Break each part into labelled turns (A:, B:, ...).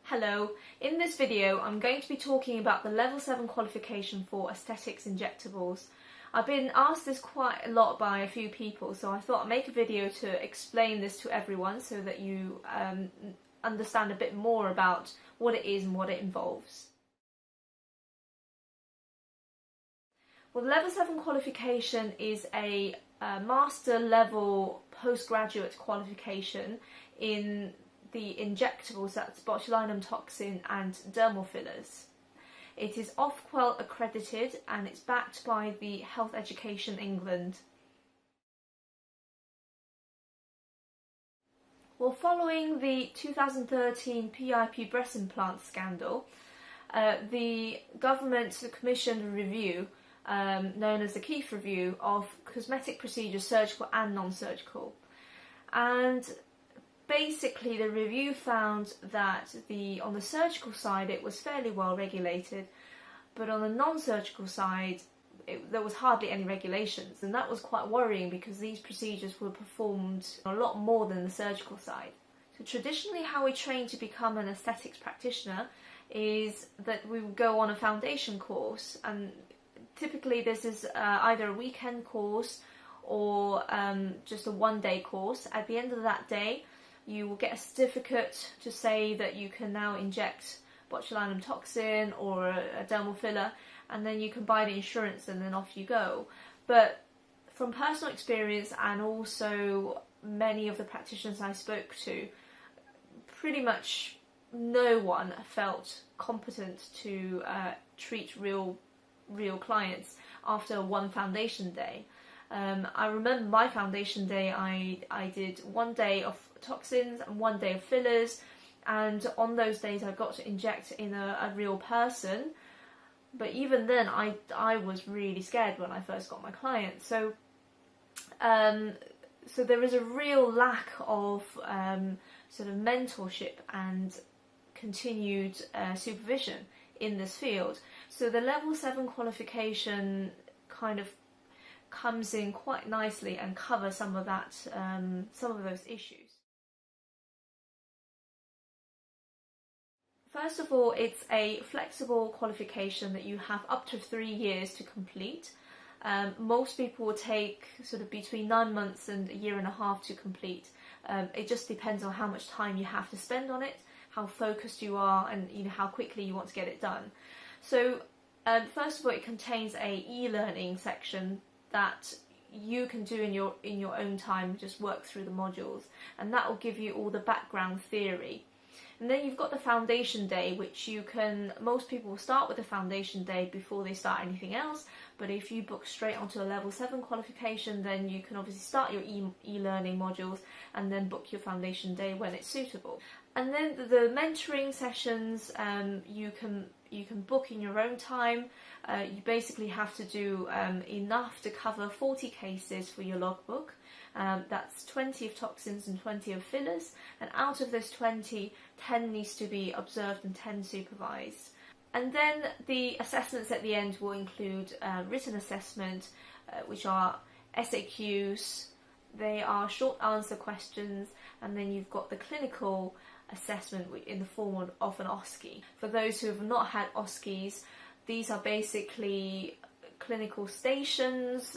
A: Hello, in this video I'm going to be talking about the level 7 qualification for aesthetics injectables. I've been asked this quite a lot by a few people, so I thought I'd make a video to explain this to everyone so that you understand a bit more about what it is and what it involves. Well, the level 7 qualification is a master level postgraduate qualification in the injectables, that's botulinum toxin and dermal fillers. It is Ofqual accredited and it's backed by the Health Education England. Well, following the 2013 PIP breast implant scandal, the government commissioned a review known as the Keith Review of cosmetic procedures, surgical and non-surgical. And basically the review found that on the surgical side it was fairly well regulated, but on the non-surgical side there was hardly any regulations, and that was quite worrying because these procedures were performed a lot more than the surgical side. So traditionally how we train to become an aesthetics practitioner is that we would go on a foundation course, and typically this is either a weekend course or just a one-day course. At the end of that day you will get a certificate to say that you can now inject botulinum toxin or a dermal filler, and then you can buy the insurance and then off you go. But from personal experience and also many of the practitioners I spoke to, pretty much no one felt competent to treat real clients after one foundation day. I remember my foundation day, I did one day of toxins and one day of fillers, and on those days I got to inject in a real person, but even then I was really scared when I first got my client. So there is a real lack of sort of mentorship and continued supervision in this field. So the level 7 qualification kind of comes in quite nicely and covers some of that, some of those issues. First of all, it's a flexible qualification that you have up to 3 years to complete. Most people will take sort of between 9 months and a year and a half to complete. It just depends on how much time you have to spend on it, how focused you are, and how quickly you want to get it done. So first of all, it contains a e-learning section that you can do in your own time, just work through the modules, and that will give you all the background theory. And then you've got the foundation day, which most people will start with the foundation day before they start anything else, but if you book straight onto a level 7 qualification, then you can obviously start your e-learning modules and then book your foundation day when it's suitable. And then the mentoring sessions, you can book in your own time. You basically have to do enough to cover 40 cases for your logbook. That's 20 of toxins and 20 of fillers, and out of those 20, 10 needs to be observed and 10 supervised. And then the assessments at the end will include written assessment, which are SAQs. They are short answer questions, and then you've got the clinical assessment in the form of an OSCE. For those who have not had OSCEs, these are basically clinical stations.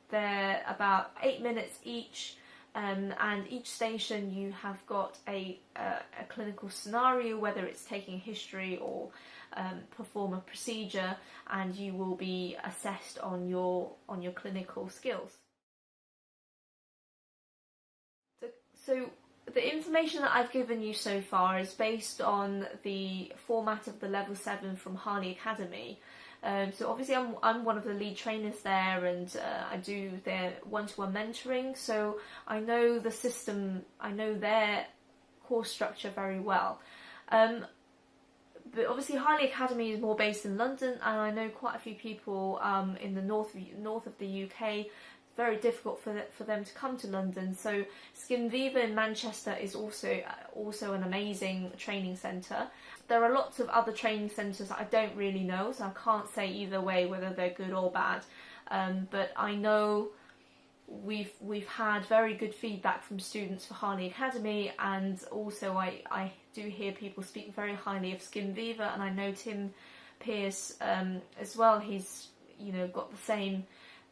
A: They're about 8 minutes each, and each station you have got a clinical scenario, whether it's taking history or perform a procedure, and you will be assessed on your clinical skills. So the information that I've given you so far is based on the format of the level 7 from Harley Academy. So obviously I'm one of the lead trainers there, and I do their one-to-one mentoring, so I know the system, I know their course structure very well. But obviously Harley Academy is more based in London, and I know quite a few people in the north of the UK. Very difficult for them to come to London, so Skin Viva in Manchester is also an amazing training centre. There are lots of other training centres that I don't really know, so I can't say either way whether they're good or bad, but I know we've had very good feedback from students for Harley Academy, and also I do hear people speak very highly of Skin Viva, and I know Tim Pierce as well. He's, you know, got the same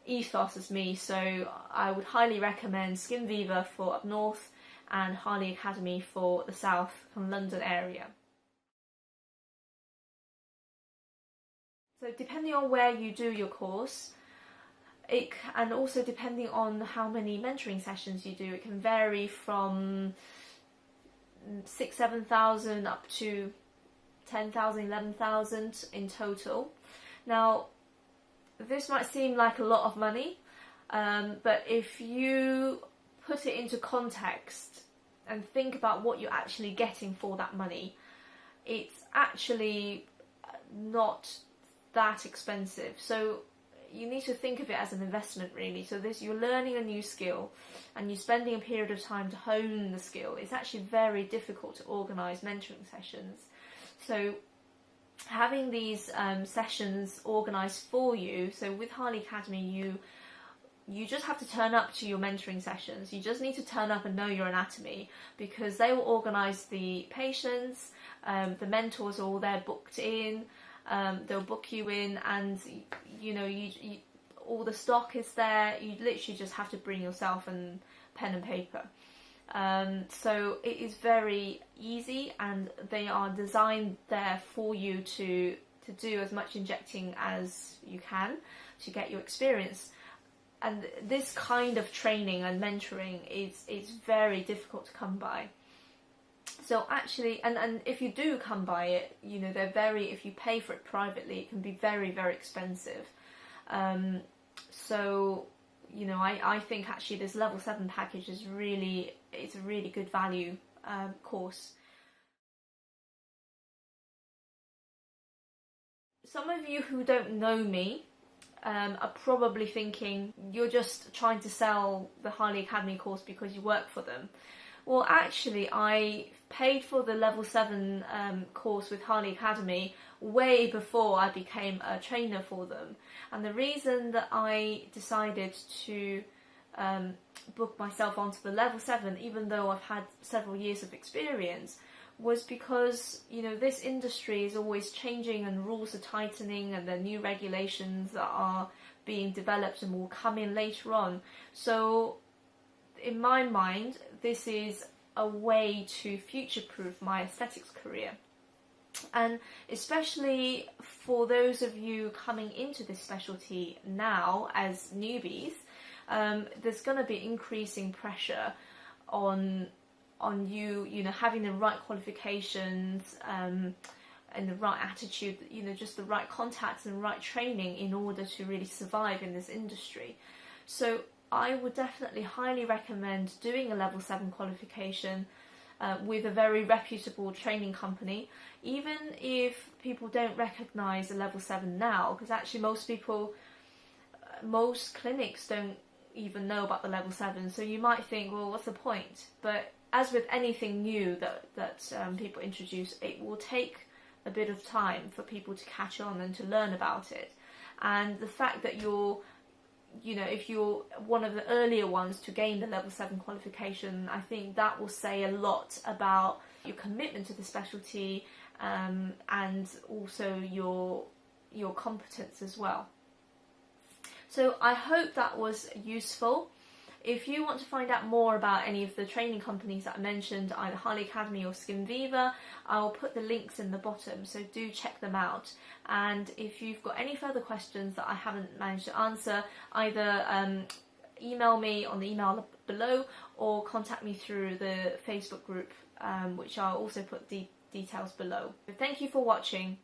A: ethos as me, so I would highly recommend Skin Viva for up north and Harley Academy for the south and London area. So depending on where you do your course, and also depending on how many mentoring sessions you do, it can vary from 6,000–7,000 up to 10,000, 11,000 in total. Now, this might seem like a lot of money, but if you put it into context and think about what you're actually getting for that money, it's actually not that expensive. So you need to think of it as an investment, really. So you're learning a new skill and you're spending a period of time to hone the skill. It's actually very difficult to organise mentoring sessions. So having these sessions organised for you, so with Harley Academy you just have to turn up to your mentoring sessions. You just need to turn up and know your anatomy, because they will organise the patients, the mentors are all there booked in. They'll book you in, and you know, all the stock is there. You literally just have to bring yourself and pen and paper. So it is very easy, and they are designed there for you to do as much injecting as you can to get your experience. And this kind of training and mentoring is very difficult to come by. So actually, and if you do come by it, you know, if you pay for it privately, it can be very, very expensive. So, you know, I think actually this level 7 package is it's a really good value course. Some of you who don't know me are probably thinking you're just trying to sell the Harley Academy course because you work for them. Well, actually, I paid for the level 7 course with Harley Academy way before I became a trainer for them. And the reason that I decided to book myself onto the level 7, even though I've had several years of experience, was because, you know, this industry is always changing and rules are tightening, and there are new regulations that are being developed and will come in later on. So in my mind, this is a way to future-proof my aesthetics career. And especially for those of you coming into this specialty now as newbies, there's going to be increasing pressure on you, you know, having the right qualifications and the right attitude, you know, just the right contacts and right training in order to really survive in this industry. So I would definitely highly recommend doing a level 7 qualification with a very reputable training company, even if people don't recognise a level 7 now, because actually most clinics don't even know about the level 7, so you might think, well, what's the point? But as with anything new that people introduce, it will take a bit of time for people to catch on and to learn about it. And the fact that you know, if you're one of the earlier ones to gain the level 7 qualification, I think that will say a lot about your commitment to the specialty and also your competence as well. So I hope that was useful. If you want to find out more about any of the training companies that I mentioned, either Harley Academy or Skin Viva, I'll put the links in the bottom, so do check them out. And if you've got any further questions that I haven't managed to answer, either email me on the email below or contact me through the Facebook group, which I'll also put the details below. So thank you for watching.